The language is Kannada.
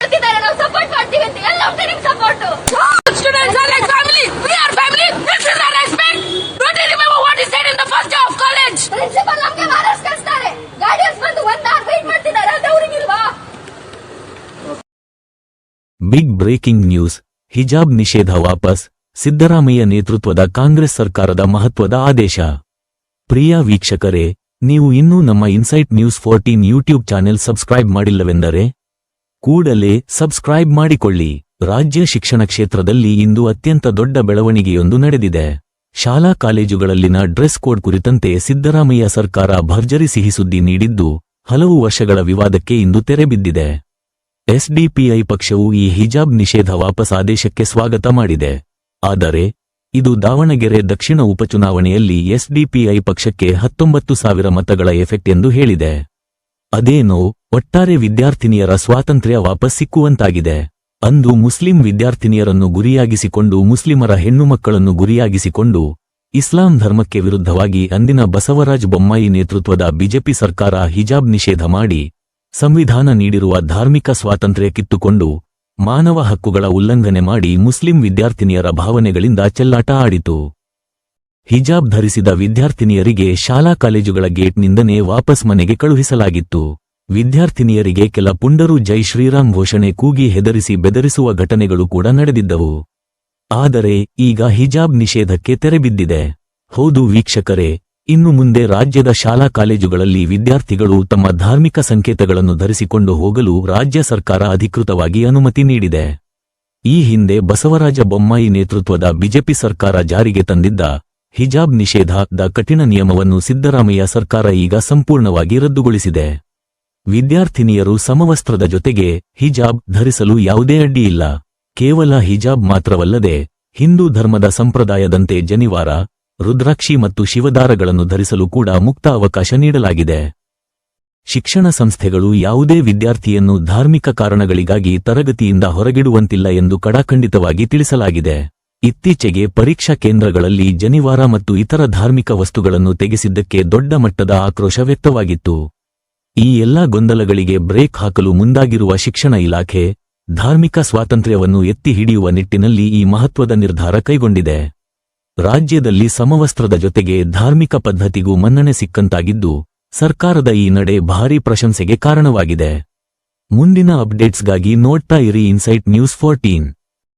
ಹೇಳ್ತಿದ್ದಾರೆ ನಾವು ಸಪೋರ್ಟ್ ಮಾಡ್ತೀವಿ ಅಂತ. ಎಲ್ಲ ಹೋಗ್ತಾರೆ support. Students are like family. We are family. This is our respect. Don't you remember what he said in the first day of college? Principal ನಮಗೆ ಮಾರ್ಕ್ಸ್ ಕಳಿಸ್ತಾರೆ. ಗಾರ್ಡಿಯನ್ಸ್ ಬಂದು 1 hour ವೇಟ್ ಮಾಡ್ತಿದ್ದಾರೆ. ಅದು ಅವರಿಗಿಲ್ವಾ? Big breaking news. ಹಿಜಾಬ್ ನಿಷೇಧ ವಾಪಸ್. ಸಿದ್ದರಾಮಯ್ಯ ನೇತೃತ್ವದ ಕಾಂಗ್ರೆಸ್ ಸರ್ಕಾರದ ಮಹತ್ವದ ಆದೇಶ. ಪ್ರಿಯ ವೀಕ್ಷಕರೇ, ನೀವು ಇನ್ನೂ ನಮ್ಮ Insight News 14 YouTube channel subscribe ಮಾಡಿಲ್ಲವೆಂದರೆ ಕೂಡಲೇ ಸಬ್ಸ್ಕ್ರೈಬ್ ಮಾಡಿಕೊಳ್ಳಿ. ರಾಜ್ಯ ಶಿಕ್ಷಣ ಕ್ಷೇತ್ರದಲ್ಲಿ ಇಂದು ಅತ್ಯಂತ ದೊಡ್ಡ ಬೆಳವಣಿಗೆಯೊಂದು ನಡೆದಿದೆ. ಶಾಲಾ ಕಾಲೇಜುಗಳಲ್ಲಿನ ಡ್ರೆಸ್ ಕೋಡ್ ಕುರಿತಂತೆ ಸಿದ್ದರಾಮಯ್ಯ ಸರ್ಕಾರ ಭರ್ಜರಿ ಸಿಹಿಸುದ್ದಿ ನೀಡಿದ್ದು, ಹಲವು ವರ್ಷಗಳ ವಿವಾದಕ್ಕೆ ಇಂದು ತೆರೆ ಬಿದ್ದಿದೆ. ಎಸ್ಡಿಪಿಐ ಪಕ್ಷವು ಈ ಹಿಜಾಬ್ ನಿಷೇಧ ವಾಪಸ್ ಆದೇಶಕ್ಕೆ ಸ್ವಾಗತ ಮಾಡಿದೆ. ಆದರೆ ಇದು ದಾವಣಗೆರೆ ದಕ್ಷಿಣ ಉಪಚುನಾವಣೆಯಲ್ಲಿ ಎಸ್ಡಿಪಿಐ ಪಕ್ಷಕ್ಕೆ 19,000 ಮತಗಳ ಎಫೆಕ್ಟ್ ಎಂದು ಹೇಳಿದೆ. ಅದೇನೋ ಒಟ್ಟಾರೆ ವಿದ್ಯಾರ್ಥಿನಿಯರ ಸ್ವಾತಂತ್ರ್ಯ ವಾಪಸ್ ಸಿಕ್ಕುವಂತಾಗಿದೆ. ಅಂದು ಮುಸ್ಲಿಂ ವಿದ್ಯಾರ್ಥಿನಿಯರನ್ನು ಗುರಿಯಾಗಿಸಿಕೊಂಡು, ಮುಸ್ಲಿಮರ ಹೆಣ್ಣುಮಕ್ಕಳನ್ನು ಗುರಿಯಾಗಿಸಿಕೊಂಡು ಇಸ್ಲಾಂ ಧರ್ಮಕ್ಕೆ ವಿರುದ್ಧವಾಗಿ ಅಂದಿನ ಬಸವರಾಜ ಬೊಮ್ಮಾಯಿ ನೇತೃತ್ವದ ಬಿಜೆಪಿ ಸರ್ಕಾರ ಹಿಜಾಬ್ ನಿಷೇಧ ಮಾಡಿ ಸಂವಿಧಾನ ನೀಡಿರುವ ಧಾರ್ಮಿಕ ಸ್ವಾತಂತ್ರ್ಯ ಕಿತ್ತುಕೊಂಡು ಮಾನವ ಹಕ್ಕುಗಳ ಉಲ್ಲಂಘನೆ ಮಾಡಿ ಮುಸ್ಲಿಂ ವಿದ್ಯಾರ್ಥಿನಿಯರ ಭಾವನೆಗಳಿಂದ ಚೆಲ್ಲಾಟ ಆಡಿತು. ಹಿಜಾಬ್ ಧರಿಸಿದ ವಿದ್ಯಾರ್ಥಿನಿಯರಿಗೆ ಶಾಲಾ ಕಾಲೇಜುಗಳ ಗೇಟ್ನಿಂದನೇ ವಾಪಸ್ ಮನೆಗೆ ಕಳುಹಿಸಲಾಗಿತ್ತು. ವಿದ್ಯಾರ್ಥಿನಿಯರಿಗೆ ಕೆಲ ಪುಂಡರು ಜೈ ಶ್ರೀರಾಮ್ ಘೋಷಣೆ ಕೂಗಿ ಹೆದರಿಸಿ ಬೆದರಿಸುವ ಘಟನೆಗಳು ಕೂಡ ನಡೆದಿದ್ದವು. ಆದರೆ ಈಗ ಹಿಜಾಬ್ ನಿಷೇಧಕ್ಕೆ ತೆರೆಬಿದ್ದಿದೆ. ಹೌದು ವೀಕ್ಷಕರೇ, ಇನ್ನು ಮುಂದೆ ರಾಜ್ಯದ ಶಾಲಾ ಕಾಲೇಜುಗಳಲ್ಲಿ ವಿದ್ಯಾರ್ಥಿಗಳು ತಮ್ಮ ಧಾರ್ಮಿಕ ಸಂಕೇತಗಳನ್ನು ಧರಿಸಿಕೊಂಡು ಹೋಗಲು ರಾಜ್ಯ ಸರ್ಕಾರ ಅಧಿಕೃತವಾಗಿ ಅನುಮತಿ ನೀಡಿದೆ. ಈ ಹಿಂದೆ ಬಸವರಾಜ ಬೊಮ್ಮಾಯಿ ನೇತೃತ್ವದ ಬಿಜೆಪಿ ಸರ್ಕಾರ ಜಾರಿಗೆ ತಂದಿದ್ದ ಹಿಜಾಬ್ ನಿಷೇಧದ ಕಠಿಣ ನಿಯಮವನ್ನು ಸಿದ್ದರಾಮಯ್ಯ ಸರ್ಕಾರ ಈಗ ಸಂಪೂರ್ಣವಾಗಿ ರದ್ದುಗೊಳಿಸಿದೆ. ವಿದ್ಯಾರ್ಥಿನಿಯರು ಸಮವಸ್ತ್ರದ ಜೊತೆಗೆ ಹಿಜಾಬ್ ಧರಿಸಲು ಯಾವುದೇ ಅಡ್ಡಿಯಿಲ್ಲ. ಕೇವಲ ಹಿಜಾಬ್ ಮಾತ್ರವಲ್ಲದೆ ಹಿಂದೂ ಧರ್ಮದ ಸಂಪ್ರದಾಯದಂತೆ ಜನಿವಾರ, ರುದ್ರಾಕ್ಷಿ ಮತ್ತು ಶಿವದಾರಗಳನ್ನು ಧರಿಸಲು ಕೂಡ ಮುಕ್ತ ಅವಕಾಶ ನೀಡಲಾಗಿದೆ. ಶಿಕ್ಷಣ ಸಂಸ್ಥೆಗಳು ಯಾವುದೇ ವಿದ್ಯಾರ್ಥಿಯನ್ನು ಧಾರ್ಮಿಕ ಕಾರಣಗಳಿಗಾಗಿ ತರಗತಿಯಿಂದ ಹೊರಗಿಡುವಂತಿಲ್ಲ ಎಂದು ಕಡಾಖಂಡಿತವಾಗಿ ತಿಳಿಸಲಾಗಿದೆ. ಇತ್ತೀಚೆಗೆ ಪರೀಕ್ಷಾ ಕೇಂದ್ರಗಳಲ್ಲಿ ಜನಿವಾರ ಮತ್ತು ಇತರ ಧಾರ್ಮಿಕ ವಸ್ತುಗಳನ್ನು ತೆಗೆಸಿದ್ದಕ್ಕೆ ದೊಡ್ಡ ಮಟ್ಟದ ಆಕ್ರೋಶ ವ್ಯಕ್ತವಾಗಿತ್ತು. ಈ ಎಲ್ಲಾ ಗೊಂದಲಗಳಿಗೆ ಬ್ರೇಕ್ ಹಾಕಲು ಮುಂದಾಗಿರುವ ಶಿಕ್ಷಣ ಇಲಾಖೆ ಧಾರ್ಮಿಕ ಸ್ವಾತಂತ್ರ್ಯವನ್ನು ಎತ್ತಿ ಹಿಡಿಯುವ ನಿಟ್ಟಿನಲ್ಲಿ ಈ ಮಹತ್ವದ ನಿರ್ಧಾರ ಕೈಗೊಂಡಿದೆ. ರಾಜ್ಯದಲ್ಲಿ ಸಮವಸ್ತ್ರದ ಜೊತೆಗೆ ಧಾರ್ಮಿಕ ಪದ್ಧತಿಗೂ ಮನ್ನಣೆ ಸಿಕ್ಕಂತಾಗಿದ್ದು, ಸರ್ಕಾರದ ಈ ನಡೆ ಭಾರೀ ಪ್ರಶಂಸೆಗೆ ಕಾರಣವಾಗಿದೆ. ಮುಂದಿನ ಅಪ್ಡೇಟ್ಸ್ಗಾಗಿ ನೋಡ್ತಾ ಇರಿ ಇನ್ಸೈಟ್ ನ್ಯೂಸ್ 14.